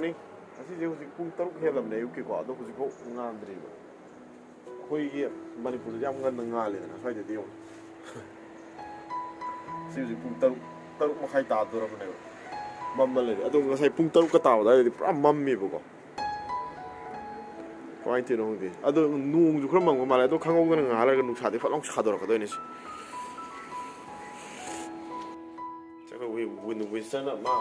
morning. Así hoje pung taruk helam ne yuki ko ado hoje ko ngandri ba. Khoi gi Manipuri jam ngan ngale na sai de dio. Si hoje pung taruk ma khai ta do ra ne. Mamma le ado ngasai pung taruk ka ta da di pura mammi ba ko. Kwai ti no di. Ado nung ju khram mang ma la do khangong ga ngala ga nu sa de fa long sa do ra ka do ni si. Chắc là we send up ma.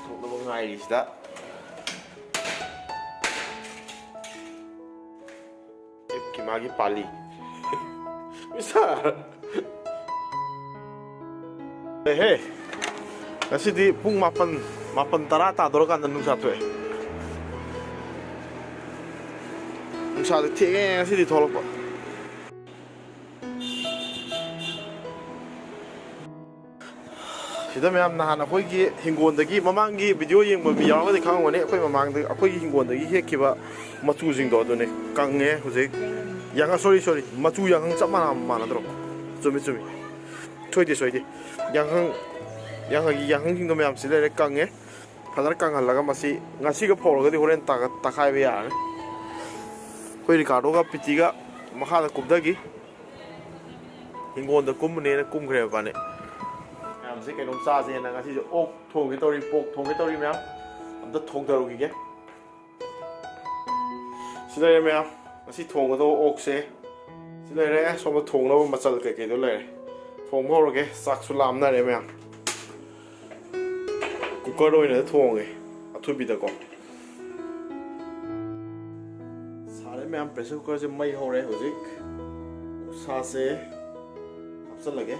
Thuộc nó một ngày gì đó. Kimagi pali. Bisa. Hey. Kasi di pung mapan tarata dorokan dan nung satu nung satu tiga kasi di tolak pak. Sida mayam nahan akoigi hingondagi mamangi video yengba mi yawadi khangwani akoi mamangda akoigi hingondagi hekkiba machu jingdo adone kange hujik yanga sorry machu yang chap mana dro chumi soidi yang jingdo mayam sile kange phadar kang halaga masi ngasi ga phorogadi horen ta khai be ya koi ricardo ga pitiga makha da kubdagi hingonda kumne kumgre bane Sih kayak nomsa sih, nang ngasih ok thong cái tori pok thong cái tori mẹ, am đó thong taro cái, xin đây mẹ, ngasih thong cái đó ok sih, xin đây đấy, xong rồi thong nó masal cái đó này, thong bao rồi cái, sak sulam này mẹ, cooker rồi này thong cái, thu bị được không? Sao đấy mẹ, pressure cooker sẽ may hồ đấy, hả sao sẽ, hấp dẫn là cái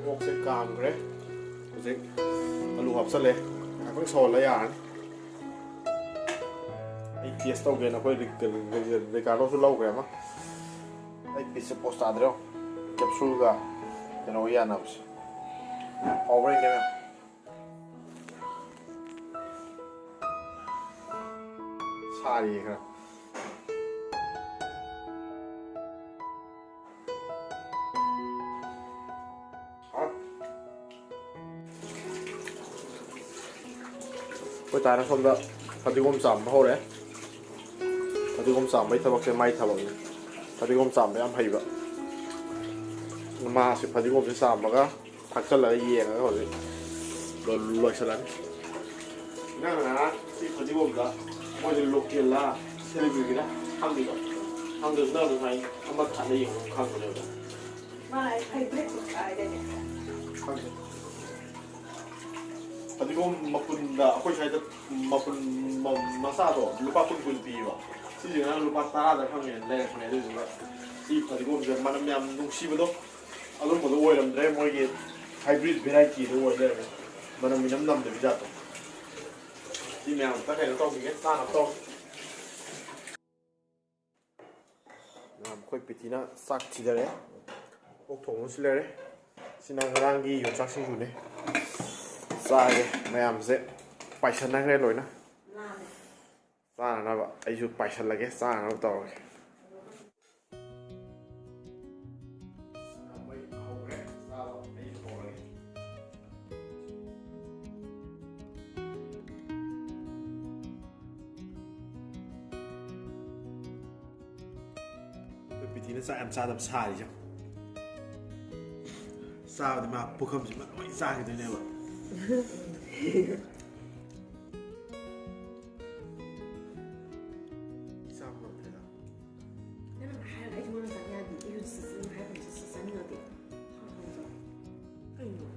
Ngọc sẽ càm cái đấy, cái alu hấp sắt lên, cũng sôi lấy à, cái test tao cái nó phải về cả nó lâu cái mà, cái pizza posta đấy không, capsule cả, cái nó yên nào, over cái này, sao đi cái Bây giờ nó không được, phải đi gom sắm thôi đấy, phải đi gom sắm mấy thằng cái máy thằng này, phải đi gom sắm mấy anh hay vậy, mà sẽ phải đi gom cái sắm mà cái thằng chân là gì cái rồi, lôi xe lăn, nè nè, phải đi gom cả, mọi người lục tiền là xe đi cái đó, hàng đi rồi, hàng được đâu được hay, không bắt thằng này không hàng được đâu, mà hay biết một cái đây này. Padikom mapunda ako siya ito masado lupa pun piwa si jangan lupa tara dah kami leh kami itu juga si padikom jangan mana miam nungsi betul alur betul woy ram dre moy ke hybrid variety itu woy dre mana minam nam de bijat si miam tak kaya tau ke tanah tau nam koi pitina sak tidak ꯑꯣꯛ ꯊꯣꯡꯕꯁꯤ ꯂꯩꯔꯦ ꯁꯤꯅ ꯉꯔꯥꯡꯒꯤ ꯌꯣꯡꯆꯥꯛ ꯁꯤꯡꯖꯨꯅꯦ ꯆꯥꯒꯦ ꯃꯌꯥꯝꯁꯦ ꯄꯥꯏꯁꯟꯅꯈ꯭ꯔꯦ ꯂꯣꯏꯅ ꯆꯥꯅꯅꯕ ꯑꯩꯁꯨ ꯄꯥꯏꯁꯜꯂꯒꯦ ꯆꯥꯅꯅꯕ ꯇꯧꯔꯒꯦ ꯃꯩ ꯍꯧꯈ꯭ꯔꯦ ꯆꯥꯕ ꯑꯩꯁꯨ ꯍꯧꯔꯒꯦ ꯑꯩꯈꯣꯏ ꯄꯤꯇꯤꯅ ꯆꯥꯛ ꯌꯥꯝ ꯆꯥꯗꯕ ꯁꯥꯔꯤꯁꯦ ꯆꯥꯕꯗꯤ ꯃꯥ ꯄꯨꯈꯝꯁꯤꯃ ꯂꯣꯏ ꯆꯥꯈꯤꯗꯣꯏꯅꯦꯕ ꯆꯥꯕ ꯉꯝꯗ꯭ꯔꯦꯗ ꯅꯪ ꯍꯥꯏꯔꯒ ꯑꯩꯁꯨ ꯃꯔꯝ ꯆꯥꯕ ꯌꯥꯗꯦ ꯑꯩꯁꯨ ꯍꯥꯏꯔꯒ ꯆꯥꯅꯤꯡꯉꯗꯤ ꯀꯩꯅꯣ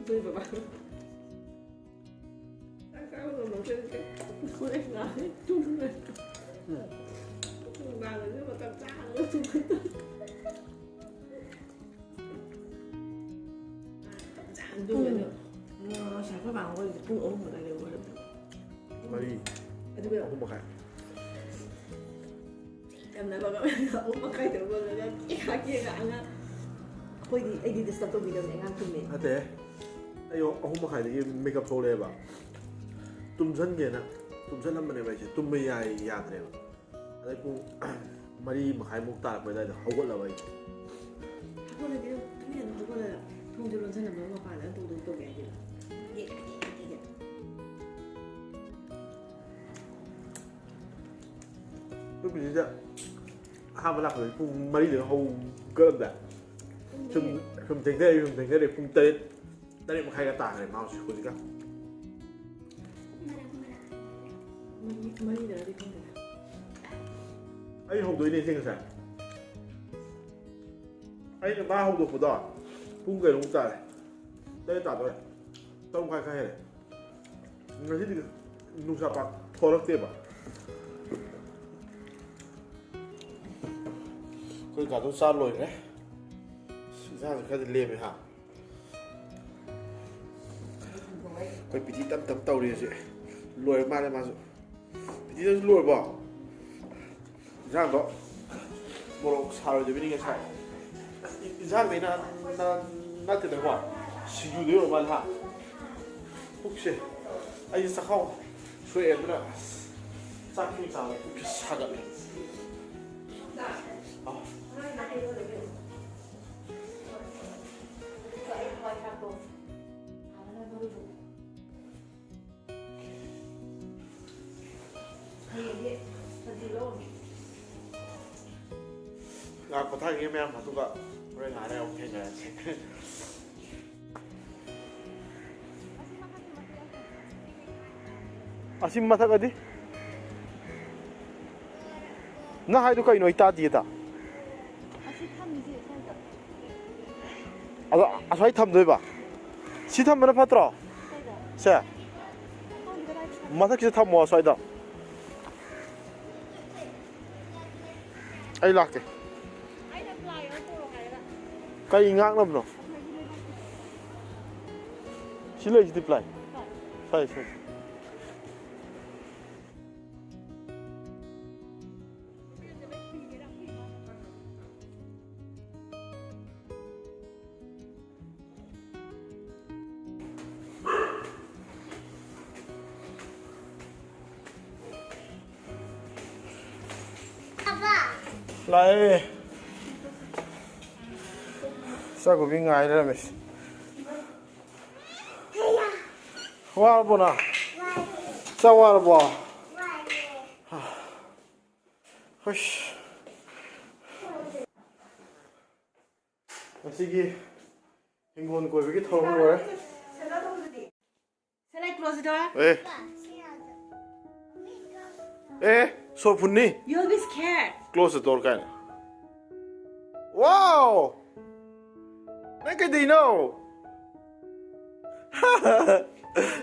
ꯅꯣꯏ ꯕꯕꯥ ꯄꯨꯡ ꯑꯍꯨꯝ ꯑꯗꯨꯋꯥꯏꯗ ꯑꯣꯏꯔꯝꯃꯦ ꯃꯔꯤ ꯑꯗꯨꯒ ꯑꯍꯨꯝ ꯃꯈꯥꯏ ꯌꯥꯝꯅ ꯑꯍꯨꯝ ꯃꯈꯥꯏꯗ ꯑꯣꯏꯔꯒ ꯀꯦꯛꯑꯒ ꯑꯉꯥꯡ ꯑꯩꯈꯣꯏꯗꯤ ꯑꯩꯗꯤ ꯗꯤꯁꯇꯔꯕ ꯇꯧꯕꯤꯗꯕꯅꯦ ꯑꯉꯥꯡ ꯇꯨꯝꯃꯦ ꯅꯠꯇꯦ ꯑꯩ ꯑꯍꯨꯝ ꯃꯈꯥꯏꯗꯒꯤ ꯃꯦꯀꯞ ꯊꯣꯛꯂꯛꯑꯦꯕ ꯇꯨꯝꯁꯟꯒꯦꯅ ꯇꯨꯝꯁꯜꯂꯝꯕꯅꯦꯕ ꯑꯩꯁꯦ ꯇꯨꯝꯕ ꯌꯥꯗ꯭ꯔꯦꯕ ꯑꯗꯩ ꯄꯨꯡ ꯃꯔꯤ ꯃꯈꯥꯏꯃꯨꯛ ꯇꯥꯔꯛꯄ ꯑꯗꯨꯋꯥꯏꯗ ꯍꯧꯒꯠꯂꯕ ꯑꯩꯁꯦ ꯍꯧꯒꯠꯂꯗꯤ ꯇꯨꯃꯤꯟꯅ ꯍꯧꯒꯠꯂꯒ ꯊꯣꯡꯁꯦ ꯂꯣꯟꯁꯤꯜꯂꯝꯃꯒ ꯃꯄꯥꯟꯗ ꯇꯧꯒꯦ ꯍꯥꯏꯗꯅ ꯅꯨꯄꯤꯁꯤꯗ ꯑꯍꯥꯟꯕ ꯂꯥꯛꯄꯗꯗꯤ ꯄꯨꯡ ꯃꯔꯤꯗꯒ ꯍꯧꯒꯠꯂꯝꯗꯥ ꯁꯨꯝ ꯊꯦꯡꯊꯔꯦ ꯄꯨꯡ ꯇꯔꯦꯠ ꯃꯈꯥꯏꯒ ꯇꯥꯈ꯭ꯔꯦ ꯃꯥ ꯍꯧꯖꯤꯛꯀ ꯃꯔꯤꯗꯔꯗꯤ ꯈꯪꯗꯦ ꯑꯩ ꯍꯧꯗꯣꯏꯅꯦ ꯁꯤ ꯉꯁꯥꯏ ꯑꯩꯅ ꯃꯥ ꯍꯧꯗꯣꯛꯄꯗꯣ ꯄꯨꯡ ꯀꯩꯅꯣꯃꯨꯛ ꯇꯥꯔꯦ ꯇꯔꯦꯠ ꯇꯥꯗꯣꯔꯦ ꯇꯔꯨꯛ ꯃꯈꯥꯏ ꯈꯔ ꯍꯦꯜꯂꯦ ꯉꯁꯤꯗꯤ ꯅꯨꯡꯁꯥ ꯄꯥꯛ ꯊꯣꯛꯂꯛꯇꯦꯕ ꯑꯩꯈꯣꯏ ꯀꯥꯗꯣ ꯆꯥ ꯂꯣꯏꯈ꯭ꯔꯦ ꯏꯟꯁꯥꯡꯁꯨ ꯈꯔꯗꯤ ꯂꯦꯝꯃꯦ ꯍꯥ ꯑꯩꯈꯣꯏ ꯄꯤꯇꯤ ꯇꯞ ꯇꯞ ꯇꯧꯔꯤ ꯍꯧꯖꯤꯛ ꯂꯣꯏꯔ ꯃꯥꯜꯂꯦ ꯃꯥꯁꯨ ꯄꯤꯇꯤꯗꯁꯨ ꯂꯣꯏꯔꯕꯣ ꯏꯟꯁꯥꯡꯗꯣ ꯃꯣꯔꯣꯛ ꯁꯥꯔꯣꯏꯗꯕꯅꯤ ꯉꯁꯥꯏ ꯏꯟꯁꯥꯡꯗꯩꯅ ꯅꯠꯇꯦꯗꯀꯣ ꯁꯤꯡꯖꯨꯗꯩ ꯑꯣꯏꯔ ꯃꯥꯜꯂꯦ ꯍꯥ ꯄꯨꯛꯁꯦ ꯑꯩꯁꯦ ꯆꯈꯥꯎ ꯁꯣꯛꯑꯦ ꯑꯗꯨꯅ ꯆꯥꯛꯁꯨ ꯆꯥꯕ ꯄꯨꯛꯁꯦ ꯁꯥꯒꯠꯂꯦ ꯉꯥꯛ ꯄꯣꯊꯥꯒꯦ ꯃꯌꯥꯝ ꯑꯗꯨꯒ ꯍꯣꯔꯦꯟ ꯉꯥꯏꯔꯦ ꯑꯃꯨꯛ ꯊꯦꯡꯅꯔꯁꯤ ꯑꯁꯤ ꯃꯊꯛ ꯑꯗꯤ ꯅꯪ ꯍꯥꯏꯗꯣ ꯀꯩꯅꯣ ꯑꯩ ꯇꯥꯗꯦꯗ ꯑꯁꯤ ꯊꯝꯃꯤꯁꯦ ꯁ꯭ꯋꯥꯏꯗ ꯑꯗꯣ ꯑꯁ꯭ꯋꯥꯏ ꯊꯝꯗꯣꯏꯕ ꯁꯤ ꯊꯝꯕꯅ ꯐꯠꯇ꯭ꯔꯣ ꯁꯦ ꯃꯊꯛꯁꯤꯗ ꯊꯝꯃꯣ ꯑꯁ꯭ꯋꯥꯏꯗ ꯑꯩ ꯂꯥꯛꯀꯦ ꯑꯩꯅ ꯄ꯭ꯂꯥꯏ ꯑꯃ ꯄꯨꯔꯛꯑꯣ ꯍꯥꯏꯔꯒ ꯀꯩ ꯉꯥꯛꯅꯕꯅꯣ ꯁꯤ ꯂꯩꯁꯤꯗꯤ ꯄ꯭ꯂꯥꯏ ꯁ꯭ꯋꯥꯏ ꯂꯥꯛꯑꯦ ꯆꯥꯛꯀꯧꯕꯤ ꯉꯥꯏ ꯂꯩꯔꯝꯃꯦ ꯋꯥꯔꯕꯣ ꯅꯪ ꯆꯥꯛ ꯋꯥꯔꯕꯣ ꯍꯨꯁ ꯉꯁꯤꯒꯤ ꯍꯤꯡꯒꯣꯜ ꯀꯣꯏꯕꯒꯤ ꯊꯧꯔꯝ ꯂꯣꯏꯔꯦ Shall I close the door? So funny. You'll be scared. Close the door, kind. Wow! Look at Dino.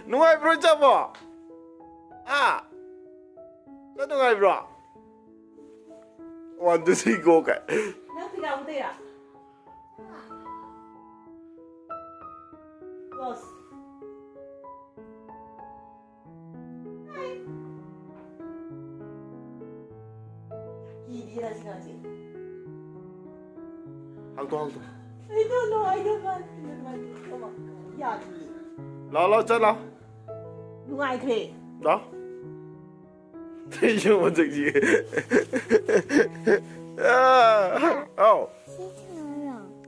Nungai bro chabo. Ah. Ano nungai bro? 1, 2, 3 go kai. Nang pigaw mo tayo. Close. 이라 생각하지. 항도 항도. I don't know. I don't want. Come on. 야, 라라 잘라. 누가 그래? 나? 이거 먼저 지. 아, 어.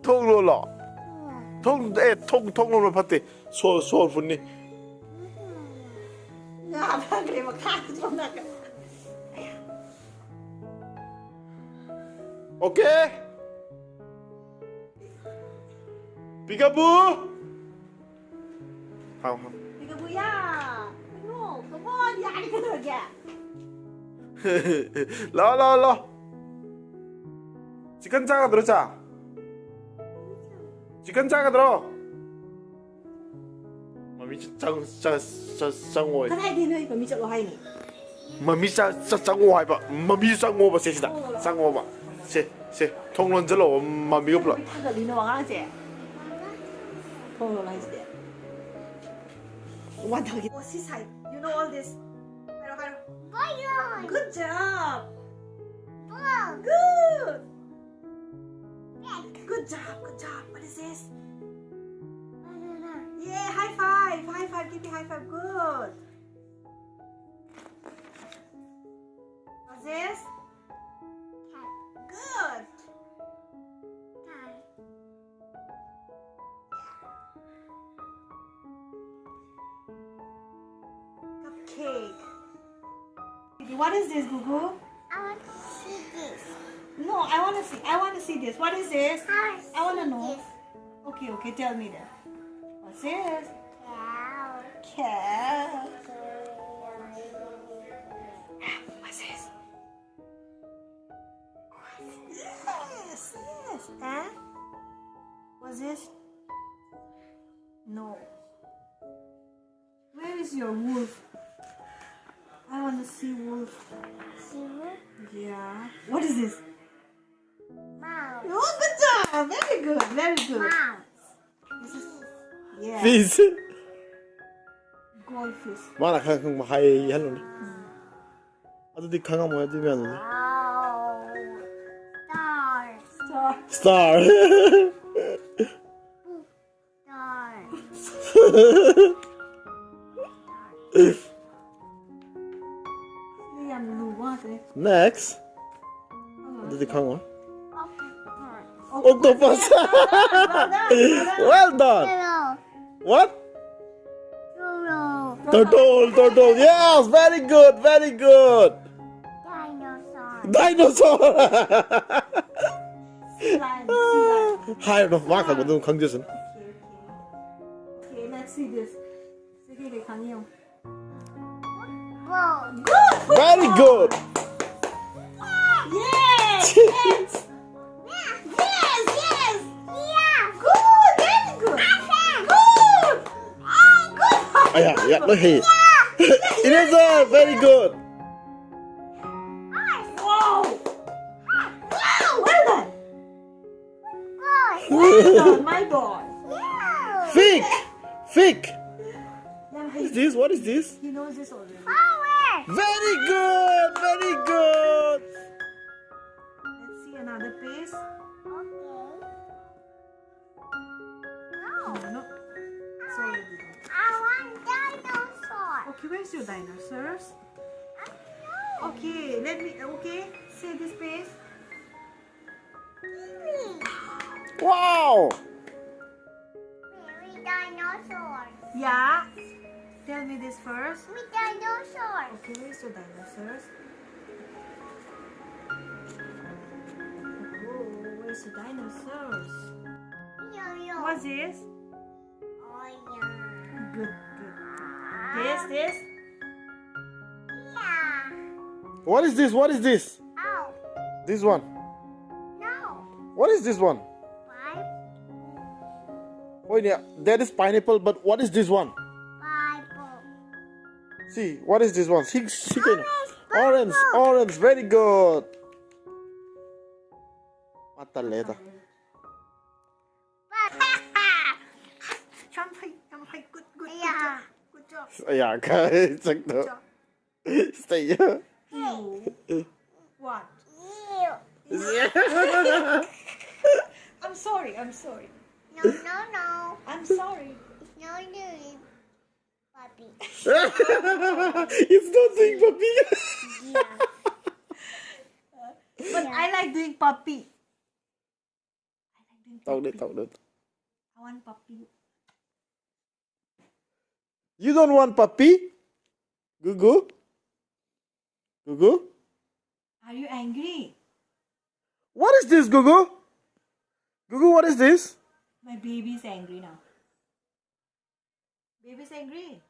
통로라. 통로를 봤대. 소 분니. 나 그래 막 가지 마. 오케이. 비가부. 하우. 이거 뭐야? 이거 그거 야 이거 뭐야? 라라라. 지금 자가 들었자. 지금 자가 들어. 마미 짱짱짱짱 cái này đi nơi mà mình chọn hay này. 마미 짱짱 봐. 마미 짱 봐. 세시다. 짱 봐. 세 통론 절로 마미가 불러. Cái này đi nó bằng gì? Không là gì? One target. Oh, sis, you know all this. Good job. Good. Good job. Good job. What is this? Yeah, high five. High five. Give me high five. Good. What's this? Good. Cupcake. What is this, Gugu? I want to see this. No, I want to see. I want to see this. What is this? I want to know. This Okay, okay. Tell me that. What's this? cow. Cow. What's this? Yes, yes. And what's this? No. Where is your wolf? I want to see wolf. Zero. Yeah. What is this? Mouse. Oh, good job. Very good. Very good. Mouse. This is yeah. 피스. Goldfish. 마나 강강 하이 할로니. 아들이 강강 뭐야 되면 Oh. Star. Star. 스타. Star. Đi ăn lù quá thế. Next. 아들이 강원. Octopus. Octopus. Well done. Hello. What? Turtle. Turtle. Yes, very good, very good. Dinosaur. Dinosaur. Sea lion. Sea lion. 하이, 너 마카거든 강제선. Okay, okay. Okay, let's see this. Sige, 강이 형. Ball. Good. Very good. Yes. Yes. Yes. Yes. Yeah. Good. Very good. Good. Good. 아야, 야, 너 해. It is very good. Wow. Wow. Well done. Good. Well done, my boy. Yeah. Fig. Fig. Now, What is this? What is this? he knows this already. Power. Very good. Very good. Let's see another piece. Okay. No, No. no. It's already done. I want dinosaur. Okay, where's your dinosaurs? No. Okay, let me. Okay, say this piece. Wow. Baby dinosaurs. Yeah. Tell me this first. We dinosaurs. Okay, where's your dinosaurs? Oh, where's your dinosaurs? Yo-yo. What's this? Oh, yeah. Good, good. This. Yeah. What is this? What is this? Oh. This one. No. What is this one? Five. Oh yeah, that is pineapple, but what is this one? Bible. See, what is this one? Orange, orange, very good. Mataleta. Champagne, good, good, Yeah. good job. Yeah, guys, check Good the job. stay here. Ew. What? Yeah. I'm sorry. I'm sorry. No, no, no. I'm sorry. It's not doing puppy. It's not doing puppy. Yeah. But I like doing puppy. I like doing Tao puppy. đấy, tao đấy. I want puppy. You don't want puppy? Gugu? Gugu? Are you angry? What is this, Gugu? Gugu, what is this? My baby's angry now. Baby's angry.